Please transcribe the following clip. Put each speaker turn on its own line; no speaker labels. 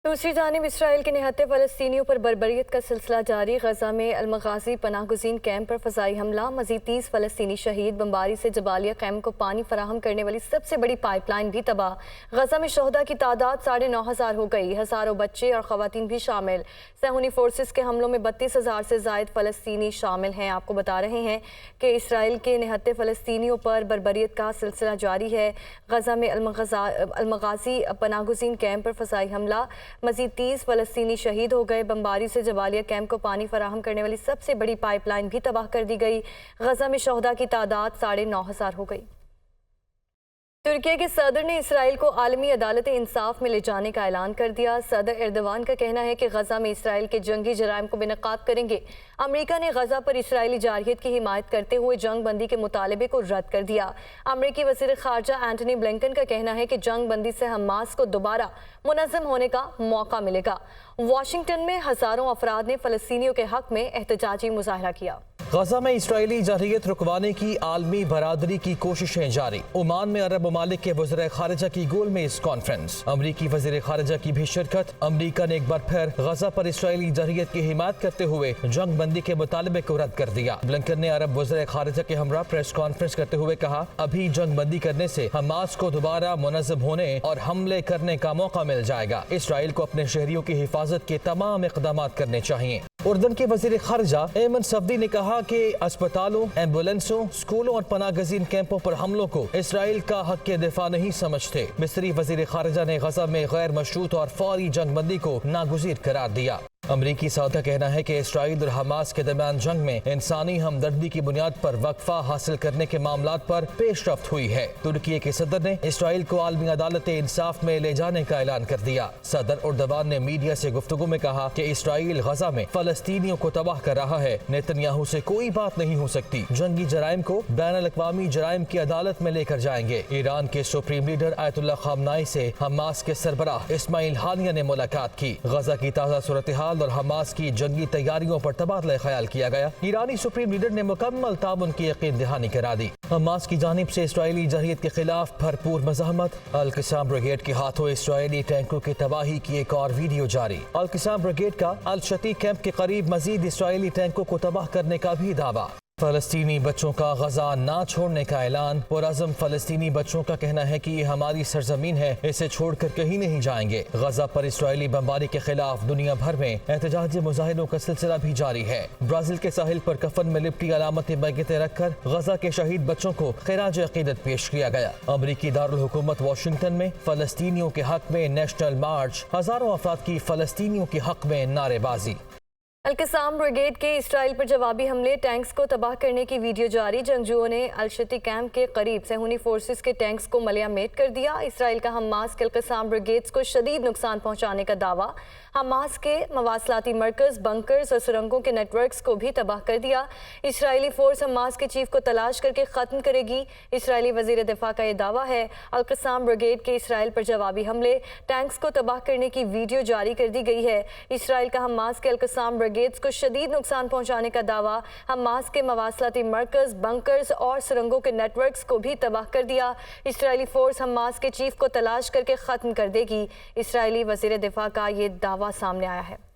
दूसरी जानिब इसराइल के निहत्थे फ़लस्तीनियों पर बर्बरियत का सिलसिला जारी। गजा में अलमगाजी पनाह गुज़ीन कैंप पर फ़ज़ाई हमला, मज़ीद 30 फ़लस्तीनी शहीद। बमबारी से जबालिया कैंप को पानी फराहम करने वाली सबसे बड़ी पाइपलाइन भी तबाह। गजा में शहदा की तादाद 9,500 हो गई, हज़ारों बच्चे और ख़वातीन भी शामिल। सहूनी फोर्सेस के हमलों में 32,000 से ज़ायद फ़लस्तीनी शामिल हैं। आपको बता रहे हैं कि इसराइल के निहत्थे फ़लस्तीनियों पर बर्बरियत का सिलसिला जारी है। गजा में अलमगाजी पनाह गुज़ीन कैंप पर फ़ज़ाई हमला, मज़ीद 30 फ़लस्तीनी शहीद हो गए। बमबारी से जबालिया कैंप को पानी फराहम करने वाली सबसे बड़ी पाइपलाइन भी तबाह कर दी गई। गजा में शहदा की तादाद 9,500 हो गई। तुर्की के सदर ने इसराइल को आलमी अदालत इंसाफ में ले जाने का ऐलान कर दिया। सदर एर्दोगान का कहना है कि गजा में इसराइल के जंगी जराइम को बेनकाब करेंगे। अमेरिका ने गजा पर इसराइली जारहियत की हिमायत करते हुए जंग बंदी के मुतालबे को रद्द कर दिया। अमेरिकी वज़ीर ख़ारजा एंटनी ब्लिंकन का कहना है कि जंग बंदी से हमास को दोबारा मुनज़्ज़म होने का मौका मिलेगा। वाशिंगटन में हज़ारों अफराद ने फ़लस्तीनियों के हक़ में एहतजाजी मुज़ाहरा किया।
गजा में इसराइली जारहियत रुकवाने की आलमी बरादरी की कोशिशें जारी। ओमान में अरब ममालिक के वज़ीर ख़ारिजा की गोल में इस कॉन्फ्रेंस, अमरीकी वज़ीर ख़ारिजा की भी शिरकत। अमरीका ने एक बार फिर गजा पर इसराइली जारहियत की हिमायत करते हुए जंग बंदी के मुतालबे को रद्द कर दिया। ब्लिंकन ने अरब वज़ीर ख़ारिजा के हमरा प्रेस कॉन्फ्रेंस करते हुए कहा, अभी जंग बंदी करने से हमास को दोबारा मुनज़्ज़म होने और हमले करने का मौका मिल जाएगा। इसराइल को अपने शहरियों की हिफाजत के तमाम इक़दाम करने चाहिए। उर्दन के वज़ीर ख़ारिजा एमन सफदी ने कहा कि अस्पतालों, एम्बुलेंसों, स्कूलों और पनाहगज़ीन कैंपों पर हमलों को इसराइल का हक़ के दिफा नहीं समझते। मिस्री वज़ीर ख़ारिजा ने गजा में गैर मशरूत और फौरी जंग बंदी को नागुज़ीर करार दिया। अमरीकी सदर का कहना है कि इसराइल और हमास के दरमियान जंग में इंसानी हमदर्दी की बुनियाद पर वक्फा हासिल करने के मामलात पर पेशरफ्त हुई है। तुर्की के सदर ने इसराइल को आलमी अदालत इंसाफ में ले जाने का ऐलान कर दिया। सदर एर्दोगान ने मीडिया से गुफ्तगू में कहा कि इसराइल गजा में फ़लस्तीनियों को तबाह कर रहा है, नेतन्याहू से कोई बात नहीं हो सकती। जंगी जराइम को बैनुल-अक़वामी जराइम की अदालत में लेकर जाएंगे। ईरान के सुप्रीम लीडर आयतुल्लाह ख़ामनाई से हमास के सरबराह इस्माइल हानिया ने मुलाकात की। गजा की ताज़ा सूरत हाल और हमास की जंगी तैयारियों पर तबादला ख्याल किया गया। ईरानी सुप्रीम लीडर ने मुकम्मल ताउन की यकीन दहानी करा दी। हमास की जानिब से इसराइली जारहियत के खिलाफ भरपूर मज़ाहमत। अल-क़िसाम ब्रिगेड के हाथों इसराइली टैंकों की तबाही की एक और वीडियो जारी। अल-क़िसाम ब्रिगेड का अल-शती कैंप के करीब मजीद इसराइली टैंकों को तबाह करने का भी दावा। फ़लस्तीनी बच्चों का गजा ना छोड़ने का ऐलान। पुरअज़्म फ़लस्तीनी बच्चों का कहना है कि ये हमारी सरजमीन है, इसे छोड़कर कहीं नहीं जाएंगे। गजा पर इसराइली बमबारी के खिलाफ दुनिया भर में एहतजाजी मुजाहिरों का सिलसिला भी जारी है। ब्राज़ील के साहिल पर कफन में लिपटी अलामती बैगेतें रखकर गजा के शहीद बच्चों को खिराज अक़ीदत पेश किया गया। अमरीकी दारुल हुकूमत वाशिंगटन में फ़लस्तीनियों के हक़ में नेशनल मार्च, हज़ारों अफराद की फ़लस्तीनियों के हक़ में नारेबाजी।
अल-क़िसाम ब्रिगेड के इसराइल पर जवाबी हमले, टैंक्स को तबाह करने की वीडियो जारी। जंगजुओं ने अल-शती कैंप के करीब सहूनी फोर्सेस के टैंक्स को मलियामेट कर दिया। इसराइल का हमास के अल-क़िसाम ब्रिगेड्स को शदीद नुकसान पहुंचाने का दावा। हमास के मवासलाती मरकज़, बंकर्स और सुरंगों के नेटवर्क्स को भी तबाह कर दिया। इसराइली फोर्स हमास के चीफ को तलाश करके ख़त्म करेगी। इसराइली वज़ीर दिफा का यह दावा है। अल-क़िसाम ब्रिगेड के इसराइल पर जवाबी हमले, टैंक्स को तबाह करने की वीडियो जारी कर दी गई है। इसराइल का हमास के अल-क़िसाम ब्रिगेड्स को शदीद नुकसान पहुंचाने का दावा। हमास के मवासलाती मरकज़, बंकर्स और सुरंगों के नेटवर्क्स को भी तबाह कर दिया। इसराइली फोर्स हमास के चीफ को तलाश करके ख़त्म कर देगी। इसराइली वज़ीर दिफा का ये दावा सामने आया है।